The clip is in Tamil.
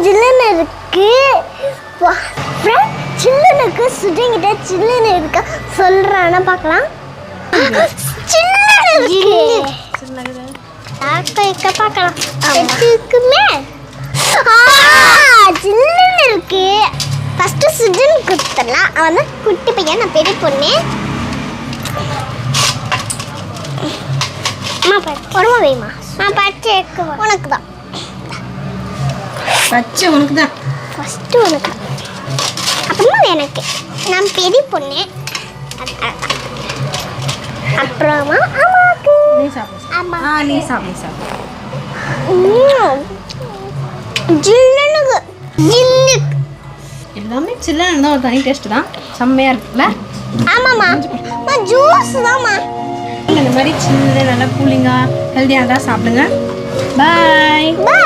ஜில்லுன்னு இருக்கு. சில்லுன்னு இருக்கு. சுஜிங்கிட்ட சில்லுன்னு இருக்கா சொல்றானா பார்க்கலாம். சில்லுன்னு இருக்கு. தாக்க பார்க்கலாம். இருக்குமே. சில்லுன்னு இருக்கு. ஃபர்ஸ்ட் சுஜன் குத்தலாம். அவன் தான் குட்டி பையன், நான் பெரிய பொண்ணு. உடம்பு வேமா நான் பச்சை உனக்கு தான். பச்சை உனக்கு தான். ஃபஸ்ட்டு உனக்கு, அப்புறமா எனக்கு. நான் பெரிய பொண்ணு. அப்புறமா அம்மாவுக்கு. நீ சாப்பிடு. நீ சாப்பிடு. ஜில்லுன்னு ஜில்லு. எல்லாமே சில்லுன்னு இருந்தால் ஒரு தனி டேஸ்ட் தான். செம்மையாக இருக்குல்ல? ஆமாம்மா. ஜூஸ் தான்மா. இந்த மாதிரி சில்லுன்னு நல்லா கூலிங்காக ஹெல்த்தியாக தான் சாப்பிடுங்க. பாய்.